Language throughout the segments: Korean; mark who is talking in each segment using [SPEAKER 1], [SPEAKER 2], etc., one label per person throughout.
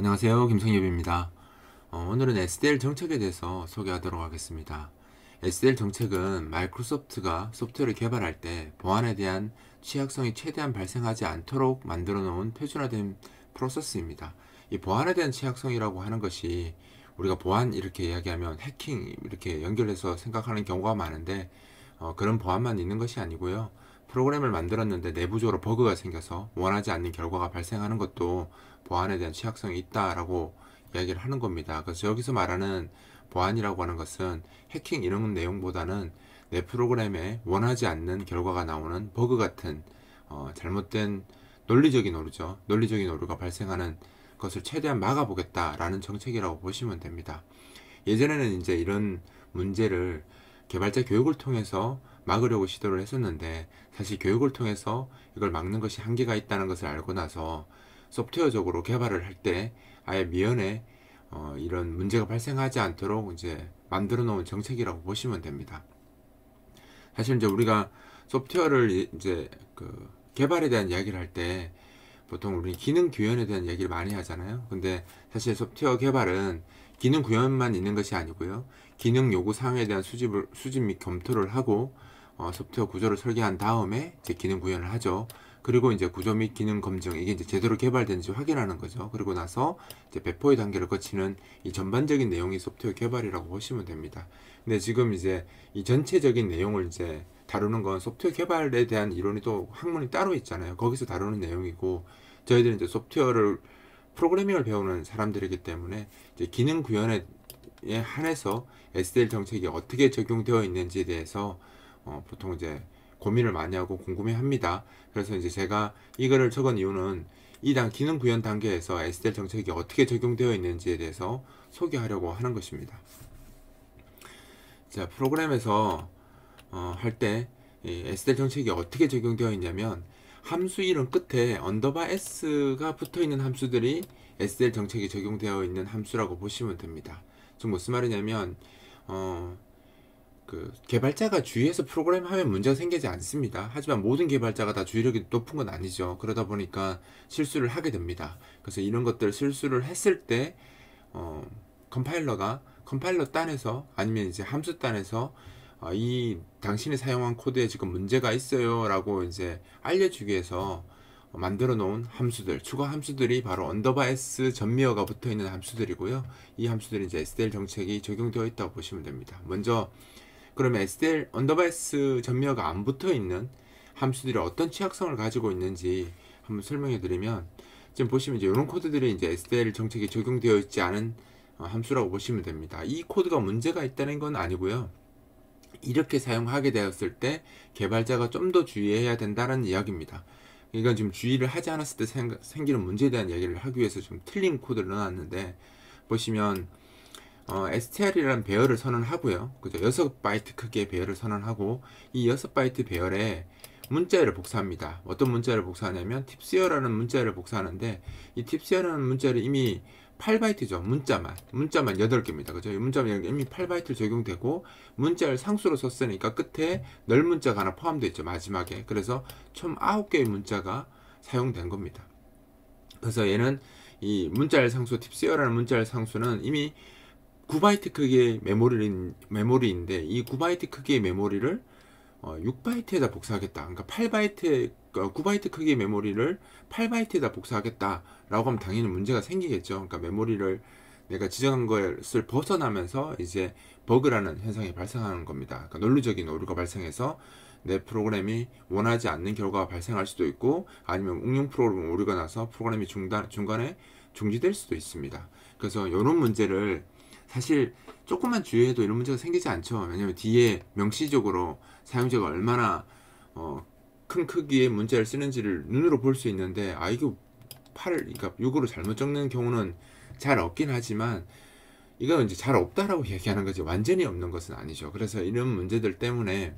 [SPEAKER 1] 안녕하세요, 김성엽입니다. 오늘은 SDL 정책에 대해서 소개하도록 하겠습니다. SDL 정책은 마이크로소프트가 소프트웨어를 개발할 때 보안에 대한 취약성이 최대한 발생하지 않도록 만들어 놓은 표준화된 프로세스입니다. 이 보안에 대한 취약성이라고 하는 것이 우리가 보안 이렇게 이야기하면 해킹 이렇게 연결해서 생각하는 경우가 많은데 그런 보안만 있는 것이 아니고요. 프로그램을 만들었는데 내부적으로 버그가 생겨서 원하지 않는 결과가 발생하는 것도 보안에 대한 취약성이 있다라고 이야기를 하는 겁니다. 그래서 여기서 말하는 보안이라고 하는 것은 해킹 이런 내용보다는 내 프로그램에 원하지 않는 결과가 나오는 버그 같은 잘못된 논리적인 오류죠. 논리적인 오류가 발생하는 것을 최대한 막아보겠다라는 정책이라고 보시면 됩니다. 예전에는 이제 이런 문제를 개발자 교육을 통해서 막으려고 시도를 했었는데, 사실 교육을 통해서 이걸 막는 것이 한계가 있다는 것을 알고 나서 소프트웨어적으로 개발을 할 때 아예 미연에 이런 문제가 발생하지 않도록 이제 만들어 놓은 정책이라고 보시면 됩니다. 사실 이제 우리가 소프트웨어를 이제 그 개발에 대한 이야기를 할 때 보통 우리 기능 구현에 대한 얘기를 많이 하잖아요. 근데 사실 소프트웨어 개발은 기능 구현만 있는 것이 아니고요. 기능 요구 사항에 대한 수집 및 검토를 하고 소프트웨어 구조를 설계한 다음에 이제 기능 구현을 하죠. 그리고 이제 구조 및 기능 검증, 이게 이제 제대로 개발되는지 확인하는 거죠. 그리고 나서 이제 배포의 단계를 거치는 이 전반적인 내용이 소프트웨어 개발이라고 보시면 됩니다. 근데 지금 이제 이 전체적인 내용을 이제 다루는 건 소프트웨어 개발에 대한 이론이 또 학문이 따로 있잖아요. 거기서 다루는 내용이고, 저희들은 이제 소프트웨어를 프로그래밍을 배우는 사람들이기 때문에 이제 기능 구현에 한해서 SDL 정책이 어떻게 적용되어 있는지에 대해서 보통 이제 고민을 많이 하고 궁금해 합니다. 그래서 이제 제가 이거를 적은 이유는 이 기능 구현 단계에서 SDL 정책이 어떻게 적용되어 있는지에 대해서 소개하려고 하는 것입니다. 자, 프로그램에서 할 때 SDL 정책이 어떻게 적용되어 있냐면, 함수 이름 끝에 언더바 s가 붙어 있는 함수들이 SDL 정책이 적용되어 있는 함수라고 보시면 됩니다. 즉 무슨 말이냐면 그 개발자가 주의해서 프로그램 하면 문제가 생기지 않습니다. 하지만 모든 개발자가 다 주의력이 높은 건 아니죠. 그러다 보니까 실수를 하게 됩니다. 그래서 이런 것들 실수를 했을 때 컴파일러 단에서 아니면 이제 함수 단에서 이 당신이 사용한 코드에 지금 문제가 있어요 라고 이제 알려주기 위해서 만들어 놓은 함수들, 추가 함수들이 바로 언더바 s 전미어가 붙어 있는 함수들이고요. 이 함수들이 이제 SDL 정책이 적용되어 있다고 보시면 됩니다. 먼저 그러면 SDL 언더바 s 전미어가 안 붙어 있는 함수들이 어떤 취약성을 가지고 있는지 한번 설명해 드리면, 지금 보시면 이제 이런 코드들이 이제 SDL 정책이 적용되어 있지 않은 함수라고 보시면 됩니다. 이 코드가 문제가 있다는 건 아니고요. 이렇게 사용하게 되었을 때 개발자가 좀 더 주의해야 된다는 이야기입니다. 이건 지금 주의를 하지 않았을 때 생기는 문제에 대한 얘기를 하기 위해서 좀 틀린 코드를 넣어놨는데, 보시면 str이라는 배열을 선언하고요. 그죠? 6바이트 크기의 배열을 선언하고, 이 6바이트 배열에 문자열을 복사합니다. 어떤 문자열을 복사하냐면 팁스여라는 문자열을 복사하는데, 이 팁스여라는 문자열이 이미 8바이트죠. 문자만 8개입니다. 그죠? 문자만 이미 8바이트 적용되고, 문자열 상수로 썼으니까 끝에 널 문자가 하나 포함되어 있죠. 마지막에. 그래서 총 9개의 문자가 사용된 겁니다. 그래서 얘는 이 문자열 상수, 팁스여라는 문자열 상수는 이미 9바이트 크기의 메모리인데, 이 9바이트 크기의 메모리를 6바이트에다 복사하겠다. 그러니까 9바이트 크기의 메모리를 8바이트에다 복사하겠다라고 하면 당연히 문제가 생기겠죠. 그러니까 메모리를 내가 지정한 것을 벗어나면서 이제 버그라는 현상이 발생하는 겁니다. 그러니까 논리적인 오류가 발생해서 내 프로그램이 원하지 않는 결과가 발생할 수도 있고, 아니면 응용 프로그램 오류가 나서 프로그램이 중간에 중지될 수도 있습니다. 그래서 이런 문제를 사실 조금만 주의해도 이런 문제가 생기지 않죠. 왜냐면 뒤에 명시적으로 사용자가 얼마나 큰 크기의 문자를 쓰는지를 눈으로 볼 수 있는데, 이거 그러니까 6으로 잘못 적는 경우는 잘 없긴 하지만, 이건 이제 잘 없다라고 얘기하는 거지 완전히 없는 것은 아니죠. 그래서 이런 문제들 때문에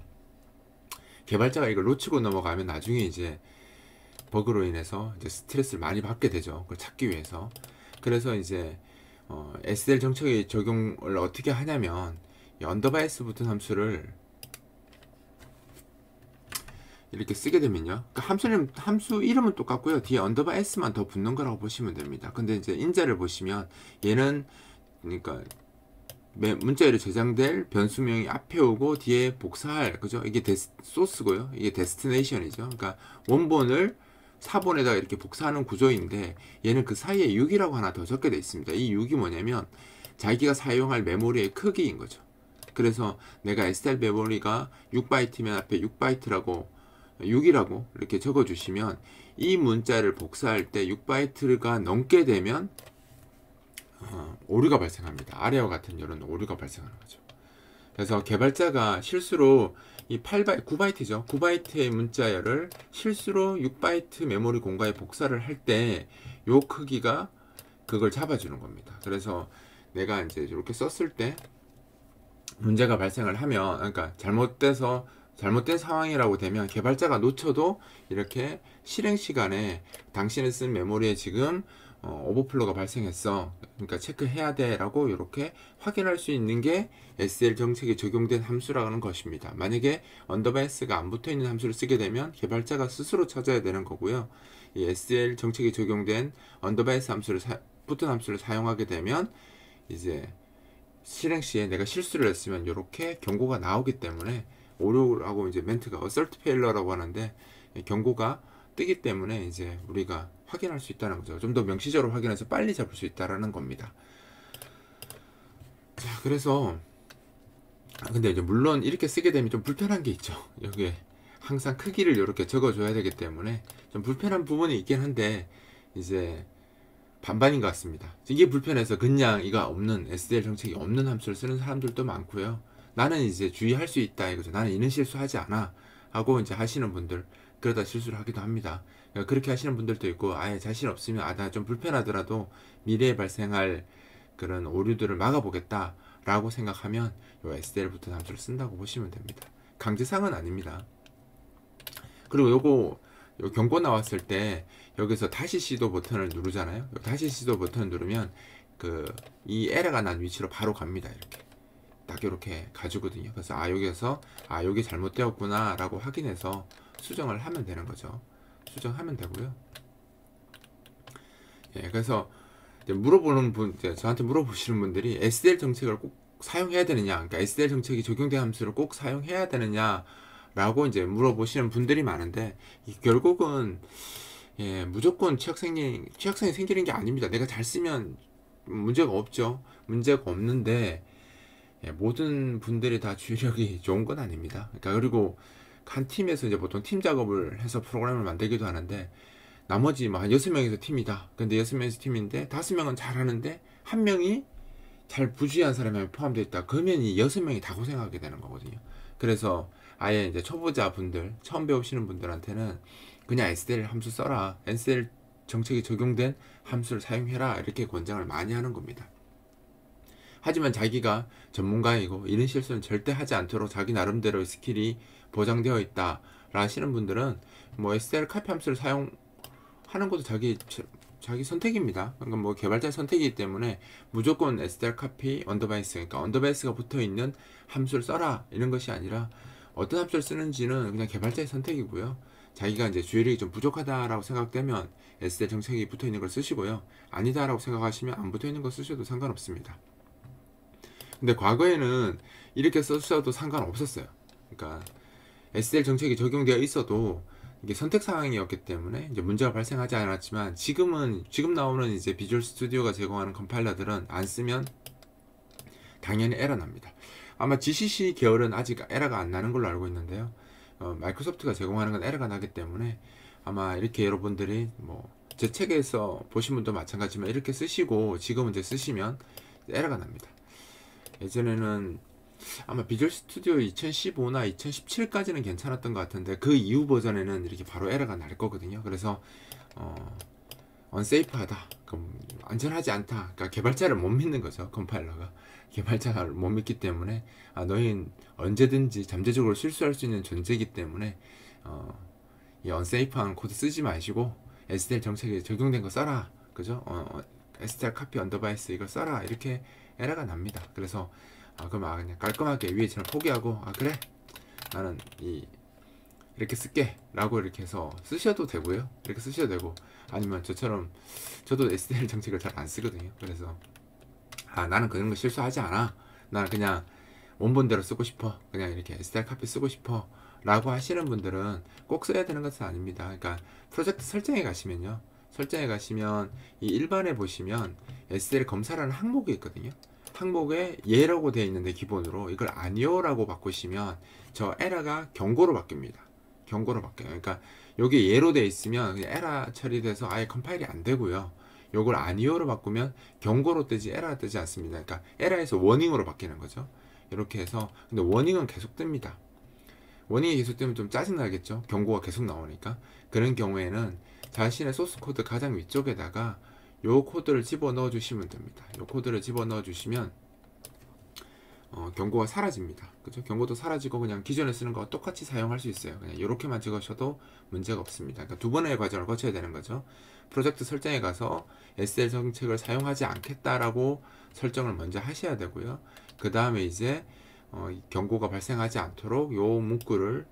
[SPEAKER 1] 개발자가 이걸 놓치고 넘어가면 나중에 이제 버그로 인해서 이제 스트레스를 많이 받게 되죠. 그걸 찾기 위해서. 그래서 이제 SDL 정책의 적용을 어떻게 하냐면, 이 언더바 s 붙은 함수를 이렇게 쓰게 되면요. 그러니까 함수 이름은 똑같고요. 뒤에 언더바 s만 더 붙는 거라고 보시면 됩니다. 근데 이제 인자를 보시면 얘는 그러니까 문자열이 저장될 변수명이 앞에 오고 뒤에 복사할, 그죠? 이게 소스고요. 이게 데스티네이션이죠. 그러니까 원본을 사본에다가 이렇게 복사하는 구조인데 얘는 그 사이에 6이라고 하나 더 적게 되어 있습니다. 이 6이 뭐냐면 자기가 사용할 메모리의 크기인 거죠. 그래서 내가 STL 메모리가 6바이트면 앞에 6바이트라고 6이라고 이렇게 적어 주시면 이 문자를 복사할 때 6바이트가 넘게 되면 오류가 발생합니다. 아래와 같은 이런 오류가 발생하는 거죠. 그래서 개발자가 실수로 이 9바이트죠. 9바이트의 문자열을 실수로 6바이트 메모리 공간에 복사를 할 때 요 크기가 그걸 잡아주는 겁니다. 그래서 내가 이제 이렇게 썼을 때 문제가 발생을 하면, 그러니까 잘못된 상황이라고 되면 개발자가 놓쳐도 이렇게 실행 시간에 당신이 쓴 메모리에 지금 오버플로가 발생했어. 그러니까 체크해야 돼 라고 이렇게 확인할 수 있는 게 SL 정책에 적용된 함수라는 것입니다. 만약에 언더바 s가 안 붙어 있는 함수를 쓰게 되면 개발자가 스스로 찾아야 되는 거고요. 이 SL 정책에 적용된 언더바 s 붙은 함수를 사용하게 되면 이제 실행 시에 내가 실수를 했으면 이렇게 경고가 나오기 때문에 오류라고 이제 멘트가 assert failure라고 하는데 경고가 뜨기 때문에 이제 우리가 확인할 수 있다는 거죠. 좀 더 명시적으로 확인해서 빨리 잡을 수 있다라는 겁니다. 자, 그래서 근데 이제 물론 이렇게 쓰게 되면 좀 불편한 게 있죠. 여기에 항상 크기를 이렇게 적어줘야 되기 때문에 좀 불편한 부분이 있긴 한데 이제 반반인 것 같습니다. 이게 불편해서 그냥 이거 없는 SDL 정책이 없는 함수를 쓰는 사람들도 많고요. 나는 이제 주의할 수 있다 이거죠. 나는 이는 실수하지 않아 하고 이제 하시는 분들, 그러다 실수를 하기도 합니다. 그러니까 그렇게 하시는 분들도 있고, 아예 자신 없으면 나 좀 불편하더라도 미래에 발생할 그런 오류들을 막아보겠다 라고 생각하면 요 SDL 붙은 함수를 쓴다고 보시면 됩니다. 강제상은 아닙니다. 그리고 요거 경고 나왔을 때 여기서 다시 시도 버튼을 누르잖아요. 다시 시도 버튼을 누르면 이 에러가 난 위치로 바로 갑니다. 이렇게 딱 이렇게 가주거든요. 그래서 여기서 여기 잘못되었구나 라고 확인해서 수정을 하면 되는 거죠. 수정하면 되고요. 예, 그래서 저한테 물어보시는 분들이 SDL 정책을 꼭 사용해야 되느냐, 그러니까 SDL 정책이 적용된 함수를 꼭 사용해야 되느냐 라고 이제 물어보시는 분들이 많은데, 결국은 무조건 취약성이 생기는 게 아닙니다. 내가 잘 쓰면 문제가 없죠. 문제가 없는데 모든 분들이 다 주의력이 좋은 건 아닙니다. 그러니까 그리고 한 팀에서 이제 보통 팀 작업을 해서 프로그램을 만들기도 하는데, 나머지 한 6명에서 팀이다. 근데 6명에서 팀인데 5명은 잘하는데 1명이 잘 부주의한 사람이 포함되어 있다. 그러면 이 6명이 다 고생하게 되는 거거든요. 그래서 아예 이제 초보자 분들, 처음 배우시는 분들한테는 그냥 SDL 함수 써라. SDL 정책이 적용된 함수를 사용해라. 이렇게 권장을 많이 하는 겁니다. 하지만 자기가 전문가이고 이런 실수는 절대 하지 않도록 자기 나름대로의 스킬이 보장되어 있다 하시는 분들은 뭐 SDL 카피 함수를 사용하는 것도 자기 선택입니다. 그러니까 뭐 개발자 선택이기 때문에 무조건 SDL 카피 언더바 s, 그러니까 언더바 s가 붙어 있는 함수를 써라 이런 것이 아니라 어떤 함수를 쓰는지는 그냥 개발자의 선택이고요. 자기가 이제 주의력이 좀 부족하다라고 생각되면 SDL 정책이 붙어 있는 걸 쓰시고요. 아니다라고 생각하시면 안 붙어 있는 거 쓰셔도 상관없습니다. 근데 과거에는 이렇게 써도 상관없었어요. 그러니까 SDL 정책이 적용되어 있어도 이게 선택 사항이었기 때문에 이제 문제가 발생하지 않았지만, 지금 나오는 이제 비주얼 스튜디오가 제공하는 컴파일러들은 안 쓰면 당연히 에러 납니다. 아마 GCC 계열은 아직 에러가 안 나는 걸로 알고 있는데요. 마이크로소프트가 제공하는 건 에러가 나기 때문에 아마 이렇게 여러분들이 제 책에서 보신 분도 마찬가지지만 이렇게 쓰시고 지금 이제 쓰시면 에러가 납니다. 예전에는 아마 비주얼 스튜디오 2015나 2017까지는 괜찮았던 것 같은데 그 이후 버전에는 이렇게 바로 에러가 날 거거든요. 그래서 unSafe하다, 안전하지 않다, 그러니까 개발자를 못 믿는 거죠. 컴파일러가 개발자를 못 믿기 때문에 너희는 언제든지 잠재적으로 실수할 수 있는 존재이기 때문에 이 unsafe한 코드 쓰지 마시고 SDL 정책에 적용된 거 써라, 그죠? SDL 카피 언더바 s 이걸 써라, 이렇게 에러가 납니다. 그래서 그럼 그냥 깔끔하게 위에처럼 포기하고 그래, 나는 이 이렇게 쓸게 라고 이렇게 해서 쓰셔도 되고요. 이렇게 쓰셔도 되고, 아니면 저처럼 저도 STL 정책을 잘 안 쓰거든요. 그래서 나는 그런 거 실수하지 않아, 나는 그냥 원본대로 쓰고 싶어, 그냥 이렇게 STL 카피 쓰고 싶어 라고 하시는 분들은 꼭 써야 되는 것은 아닙니다. 그러니까 프로젝트 설정에 가시면요, 설정에 가시면 이 일반에 보시면 STL 검사라는 항목이 있거든요. 항목에 예라고 되어 있는데, 기본으로 이걸 아니요 라고 바꾸시면 저 에러가 경고로 바뀝니다. 경고로 바뀌어요. 그러니까 요게 예로 되어 있으면 그냥 에러 처리돼서 아예 컴파일이 안 되고요, 요걸 아니요로 바꾸면 경고로 뜨지 에러가 뜨지 않습니다. 그러니까 에러에서 워닝으로 바뀌는 거죠. 이렇게 해서. 근데 워닝은 계속 뜹니다. 워닝이 계속 뜨면 좀 짜증나겠죠, 경고가 계속 나오니까. 그런 경우에는 자신의 소스 코드 가장 위쪽에다가 요 코드를 집어넣어 주시면 됩니다. 요 코드를 집어넣어 주시면 경고가 사라집니다. 그죠? 경고도 사라지고 그냥 기존에 쓰는 거와 똑같이 사용할 수 있어요. 그냥 이렇게만 찍으셔도 문제가 없습니다. 그러니까 두 번의 과정을 거쳐야 되는 거죠. 프로젝트 설정에 가서 SL 정책을 사용하지 않겠다라고 설정을 먼저 하셔야 되고요. 그 다음에 이제 경고가 발생하지 않도록 요 문구를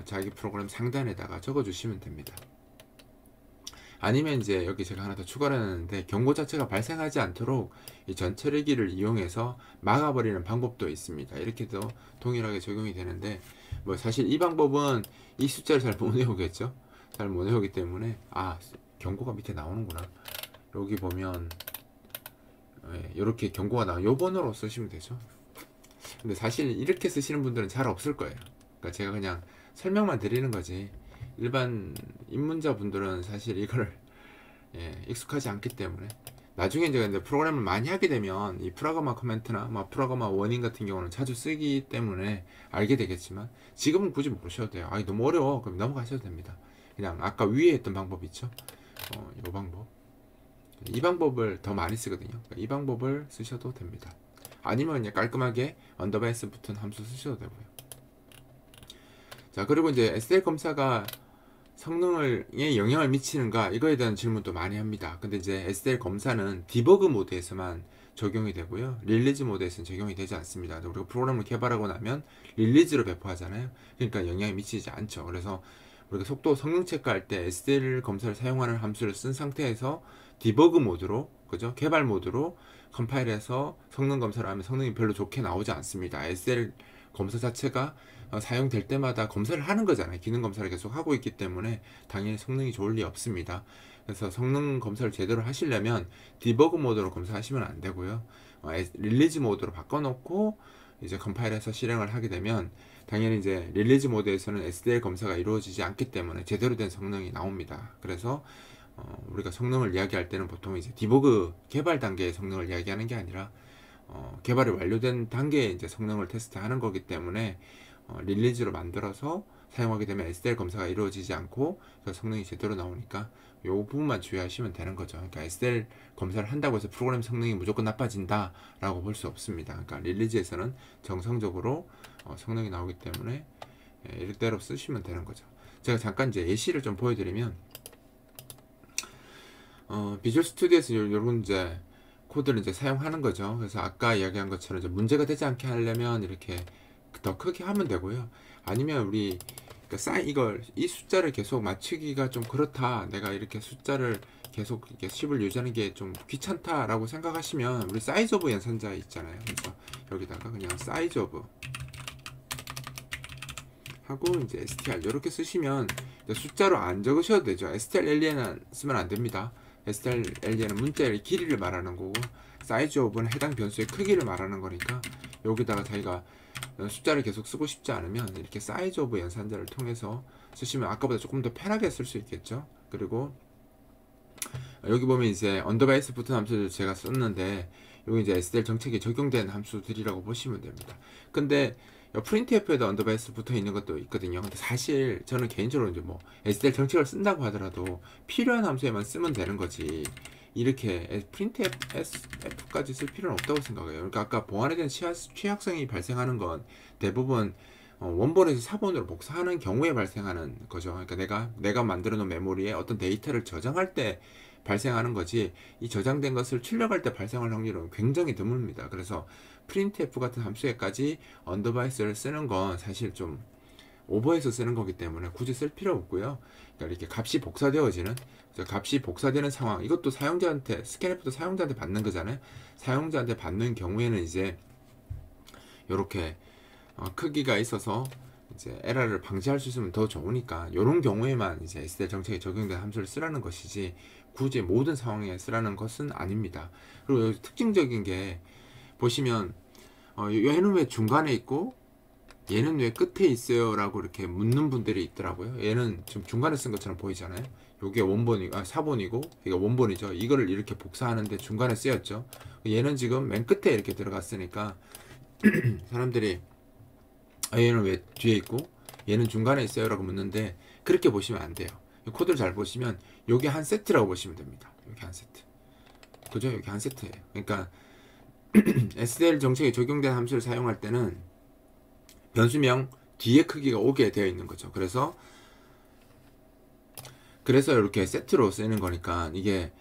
[SPEAKER 1] 자기 프로그램 상단에다가 적어 주시면 됩니다. 아니면 이제 여기 제가 하나 더 추가를 했는데, 경고 자체가 발생하지 않도록 이 전처리기를 이용해서 막아버리는 방법도 있습니다. 이렇게도 동일하게 적용이 되는데, 뭐 사실 이 방법은 이 숫자를 잘 못 외우겠죠. 잘 못 외우기 때문에 경고가 밑에 나오는구나. 여기 보면 이렇게 경고가 나와, 요 번호로 쓰시면 되죠. 근데 사실 이렇게 쓰시는 분들은 잘 없을 거예요. 그러니까 제가 그냥 설명만 드리는 거지, 일반 입문자 분들은 사실 이걸 익숙하지 않기 때문에, 나중에 이제 근데 프로그램을 많이 하게 되면 이 프라그마 커멘트나 프라그마 워닝 같은 경우는 자주 쓰기 때문에 알게 되겠지만, 지금은 굳이 모르셔도 돼요. 너무 어려워, 그럼 넘어가셔도 됩니다. 그냥 아까 위에 했던 방법 있죠, 이 방법, 이 방법을 더 많이 쓰거든요. 그러니까 이 방법을 쓰셔도 됩니다. 아니면 그냥 깔끔하게 언더바 S 붙은 함수 쓰셔도 되고요. 자, 그리고 이제 SL 검사가 성능에 영향을 미치는가, 이거에 대한 질문도 많이 합니다. 근데 이제 SL 검사는 디버그 모드에서만 적용이 되고요, 릴리즈 모드에서는 적용이 되지 않습니다. 우리가 프로그램을 개발하고 나면 릴리즈로 배포하잖아요. 그러니까 영향이 미치지 않죠. 그래서 우리가 속도 성능 체크할 때 SL 검사를 사용하는 함수를 쓴 상태에서 디버그 모드로, 그죠? 개발 모드로 컴파일해서 성능 검사를 하면 성능이 별로 좋게 나오지 않습니다. SL 검사 자체가 사용될 때마다 검사를 하는 거잖아요. 기능 검사를 계속 하고 있기 때문에 당연히 성능이 좋을 리 없습니다. 그래서 성능 검사를 제대로 하시려면 디버그 모드로 검사하시면 안 되고요, 릴리즈 모드로 바꿔놓고 이제 컴파일해서 실행을 하게 되면 당연히 이제 릴리즈 모드에서는 SDL 검사가 이루어지지 않기 때문에 제대로 된 성능이 나옵니다. 그래서 우리가 성능을 이야기할 때는 보통 이제 디버그 개발 단계의 성능을 이야기하는 게 아니라 개발이 완료된 단계에 이제 성능을 테스트하는 거기 때문에 릴리즈로 만들어서 사용하게 되면 SDL 검사가 이루어지지 않고 성능이 제대로 나오니까 이 부분만 주의하시면 되는 거죠. 그러니까 SDL 검사를 한다고 해서 프로그램 성능이 무조건 나빠진다 라고 볼 수 없습니다. 그러니까 릴리즈에서는 정상적으로 성능이 나오기 때문에 이대로 쓰시면 되는 거죠. 제가 잠깐 이제 예시를 좀 보여드리면, 비주얼 스튜디오에서 이런 이제 코드를 이제 사용하는 거죠. 그래서 아까 이야기한 것처럼 이제 문제가 되지 않게 하려면 이렇게 더 크게 하면 되고요. 아니면 우리 이걸 이 숫자를 계속 맞추기가 좀 그렇다, 내가 이렇게 숫자를 계속 이렇게 10을 유지하는 게 좀 귀찮다라고 생각하시면 우리 사이즈 오브 연산자 있잖아요. 그래서 여기다가 그냥 사이즈 오브 하고 이제 str 이렇게 쓰시면 숫자로 안 적으셔도 되죠. strlen은 쓰면 안 됩니다. strlen은 문자의 길이를 말하는 거고, 사이즈 오브는 해당 변수의 크기를 말하는 거니까 여기다가 자기가 숫자를 계속 쓰고 싶지 않으면 이렇게 사이즈 오브 연산자를 통해서 쓰시면 아까보다 조금 더 편하게 쓸 수 있겠죠. 그리고 여기 보면 이제 언더바 S 붙은 함수를 제가 썼는데, 여기 이제 SDL 정책에 적용된 함수들이라고 보시면 됩니다. 근데 프린트F에도 언더바 S 붙어 있는 것도 있거든요. 근데 사실 저는 개인적으로 이제 SDL 정책을 쓴다고 하더라도 필요한 함수에만 쓰면 되는 거지, 이렇게 printf까지 쓸 필요는 없다고 생각해요. 그러니까 아까 보안에 대한 취약성이 발생하는 건 대부분 원본에서 사본으로 복사하는 경우에 발생하는 거죠. 그러니까 내가 만들어 놓은 메모리에 어떤 데이터를 저장할 때 발생하는 거지, 이 저장된 것을 출력할 때 발생할 확률은 굉장히 드뭅니다. 그래서 printf 같은 함수에까지 언더바 S를 쓰는 건 사실 좀 오버해서 쓰는 거기 때문에 굳이 쓸 필요 없고요. 그러니까 이렇게 값이 복사되어지는, 값이 복사되는 상황, 이것도 사용자한테, 스캔F도 사용자한테 받는 거잖아요. 사용자한테 받는 경우에는 이제 이렇게 크기가 있어서 이제 에러를 방지할 수 있으면 더 좋으니까, 이런 경우에만 이제 SDL 정책에 적용된 함수를 쓰라는 것이지 굳이 모든 상황에 쓰라는 것은 아닙니다. 그리고 여기 특징적인 게 보시면 얘는 왜 중간에 있고 얘는 왜 끝에 있어요? 라고 이렇게 묻는 분들이 있더라고요. 얘는 지금 중간에 쓴 것처럼 보이잖아요. 요게 원본이고, 4번이고, 이게 원본이죠. 이거를 이렇게 복사하는데 중간에 쓰였죠. 얘는 지금 맨 끝에 이렇게 들어갔으니까, 사람들이, 얘는 왜 뒤에 있고, 얘는 중간에 있어요? 라고 묻는데, 그렇게 보시면 안 돼요. 코드를 잘 보시면, 요게 한 세트라고 보시면 됩니다. 요게 한 세트. 그죠? 요게 한 세트예요. 그러니까, SDL 정책에 적용된 함수를 사용할 때는, 변수명 뒤에 크기가 오게 되어 있는 거죠. 그래서 이렇게 세트로 쓰는 거니까 이게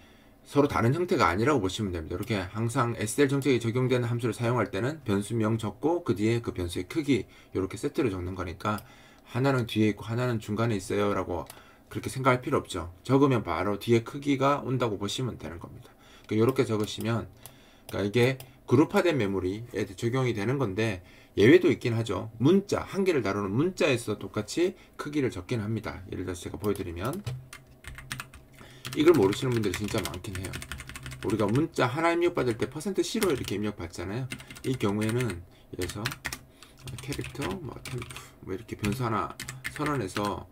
[SPEAKER 1] 서로 다른 형태가 아니라고 보시면 됩니다. 이렇게 항상 SDL 정책에 적용되는 함수를 사용할 때는 변수명 적고 그 뒤에 그 변수의 크기 이렇게 세트로 적는 거니까 하나는 뒤에 있고 하나는 중간에 있어요 라고 그렇게 생각할 필요 없죠. 적으면 바로 뒤에 크기가 온다고 보시면 되는 겁니다. 그러니까 이렇게 적으시면, 그러니까 이게 그룹화된 메모리에 적용이 되는 건데 예외도 있긴 하죠. 문자, 한 개를 다루는 문자에서 똑같이 크기를 적긴 합니다. 예를 들어서 제가 보여드리면, 이걸 모르시는 분들이 진짜 많긴 해요. 우리가 문자 하나 입력받을 때 %C로 이렇게 입력받잖아요. 이 경우에는 그래서 캐릭터, 템프, 이렇게 변수 하나 선언해서,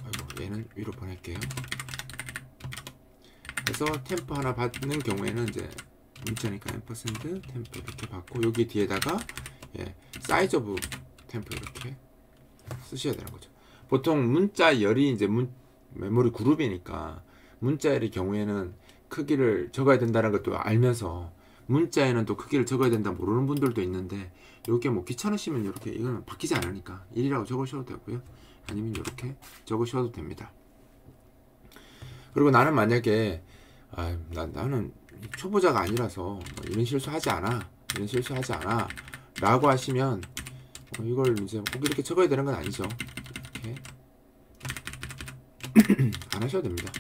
[SPEAKER 1] 아이고, 얘는 위로 보낼게요. 그래서 템프 하나 받는 경우에는 이제 문자니까 앰퍼센드 템프 이렇게 받고, 여기 뒤에다가 사이즈 오브 템프 이렇게 쓰셔야 되는 거죠. 보통 문자 열이 이제 메모리 그룹이니까 문자열의 경우에는 크기를 적어야 된다는 것도 알면서 문자에는 또 크기를 적어야 된다 모르는 분들도 있는데, 이렇게 뭐 귀찮으시면 이렇게, 이거는 바뀌지 않으니까 1이라고 적으셔도 되고요. 아니면 이렇게 적으셔도 됩니다. 그리고 나는 만약에 나는 초보자가 아니라서 이런 실수하지 않아 라고 하시면, 이걸 이제 꼭 이렇게 적어야 되는 건 아니죠. 이렇게 안 하셔도 됩니다.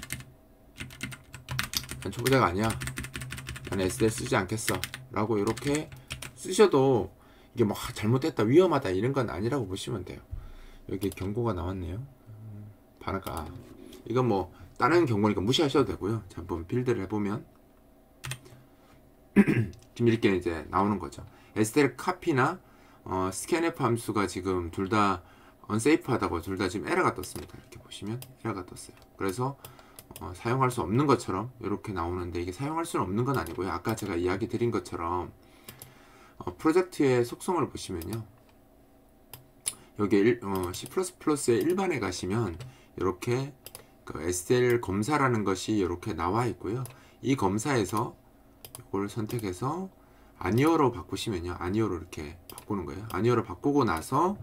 [SPEAKER 1] 난 초보자가 아니야, 나는 SDL 쓰지 않겠어 라고 이렇게 쓰셔도 이게 뭐 잘못됐다, 위험하다 이런 건 아니라고 보시면 돼요. 여기 경고가 나왔네요. 반아까 이건 뭐 다른 경고니까 무시하셔도 되고요. 자, 한번 빌드를 해보면 지금 이렇게 이제 나오는 거죠. SDL 카피나 스캔F 함수가 지금 둘 다 unsafe 하다고 둘 다 지금 에러가 떴습니다. 이렇게 보시면 에러가 떴어요. 그래서 사용할 수 없는 것처럼 이렇게 나오는데, 이게 사용할 수는 없는 건 아니고요. 아까 제가 이야기 드린 것처럼 프로젝트의 속성을 보시면요, 여기 C++의 일반에 가시면 이렇게 그 SDL 검사라는 것이 이렇게 나와 있고요. 이 검사에서 이걸 선택해서 아니오로 바꾸시면요, 아니오로 이렇게 바꾸는 거예요. 아니오로 바꾸고 나서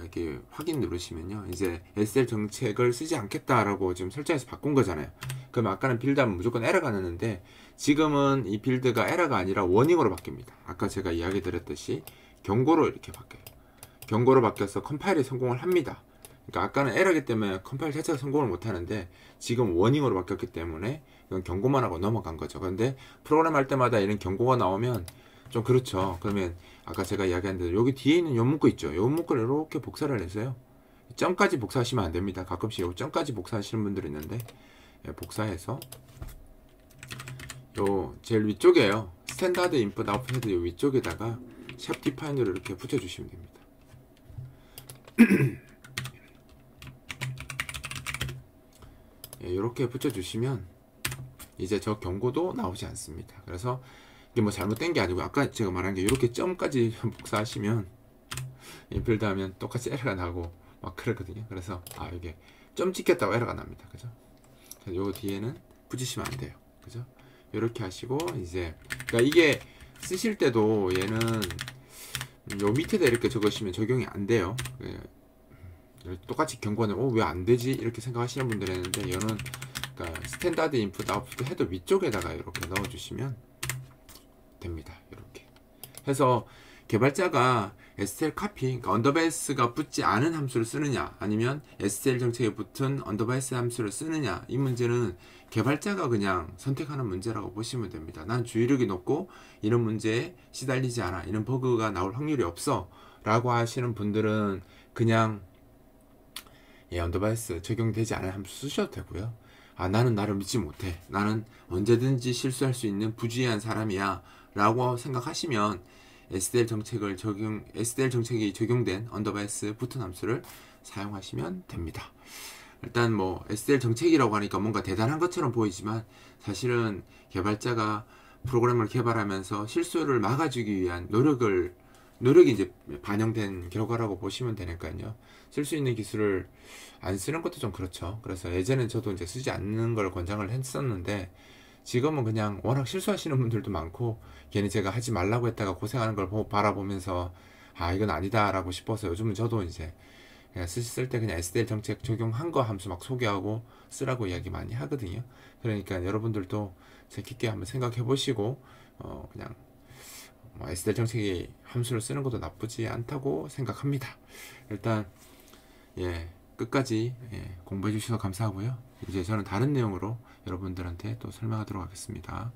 [SPEAKER 1] 이렇게 확인 누르시면요, 이제 SDL 정책을 쓰지 않겠다라고 지금 설정해서 바꾼 거잖아요. 그럼 아까는 빌드하면 무조건 에러가 났는데, 지금은 이 빌드가 에러가 아니라 워닝으로 바뀝니다. 아까 제가 이야기 드렸듯이 경고로 이렇게 바뀌어요. 경고로 바뀌어서 컴파일이 성공을 합니다. 그러니까 아까는 에러기 때문에 컴파일 자체가 성공을 못 하는데, 지금 워닝으로 바뀌었기 때문에 이건 경고만 하고 넘어간 거죠. 그런데 프로그램 할 때마다 이런 경고가 나오면 좀 그렇죠. 그러면 아까 제가 이야기한 대로 여기 뒤에 있는 요 문구 있죠. 요 문구를 이렇게 복사를 해서요, 점까지 복사하시면 안 됩니다. 가끔씩 요 점까지 복사하시는 분들이 있는데, 복사해서 요 제일 위쪽에요, 스탠다드 인풋 아웃풋 헤드 요 위쪽에다가 샵 디파인으로 이렇게 붙여주시면 됩니다. 이렇게 붙여주시면 이제 저 경고도 나오지 않습니다. 그래서 이게 뭐 잘못된 게 아니고, 아까 제가 말한 게 이렇게 점까지 복사하시면 인필드 하면 똑같이 에러가 나고 막 그러거든요. 그래서 이게 점 찍혔다고 에러가 납니다. 그죠? 요 뒤에는 붙이시면 안 돼요. 그죠? 이렇게 하시고, 이제 그러니까 이게 쓰실 때도 얘는 요 밑에다 이렇게 적으시면 적용이 안 돼요. 똑같이 경고는 왜 안 되지 이렇게 생각하시는 분들이 있는데, 얘는 그러니까 스탠다드 인풋 아웃풋 헤더 위쪽에다가 이렇게 넣어주시면 됩니다. 이렇게 해서 개발자가 STL 카피, 그러니까 언더바 s가 붙지 않은 함수를 쓰느냐, 아니면 STL 정책에 붙은 언더바 s 함수를 쓰느냐, 이 문제는 개발자가 그냥 선택하는 문제라고 보시면 됩니다. 난 주의력이 높고 이런 문제에 시달리지 않아, 이런 버그가 나올 확률이 없어 라고 하시는 분들은 그냥 언더바 s 적용되지 않은 함수 쓰셔도 되고요. 아, 나는 나를 믿지 못해, 나는 언제든지 실수할 수 있는 부주의한 사람이야 라고 생각하시면 SDL 정책이 적용된 언더바 s 붙은 함수를 사용하시면 됩니다. 일단 뭐 SDL 정책이라고 하니까 뭔가 대단한 것처럼 보이지만 사실은 개발자가 프로그램을 개발하면서 실수를 막아주기 위한 노력이 이제 반영된 결과라고 보시면 되니까요. 쓸 수 있는 기술을 안 쓰는 것도 좀 그렇죠. 그래서 예전엔 저도 이제 쓰지 않는 걸 권장을 했었는데, 지금은 그냥 워낙 실수하시는 분들도 많고 괜히 제가 하지 말라고 했다가 고생하는 걸 바라보면서 아, 이건 아니다 라고 싶어서 요즘은 저도 이제 그냥 쓸 때 그냥 SDL 정책 적용한 거 함수 막 소개하고 쓰라고 이야기 많이 하거든요. 그러니까 여러분들도 깊게 한번 생각해 보시고 그냥 SDL 정책이 함수를 쓰는 것도 나쁘지 않다고 생각합니다. 일단 끝까지 공부해 주셔서 감사하고요. 이제 저는 다른 내용으로 여러분들한테 또 설명하도록 하겠습니다.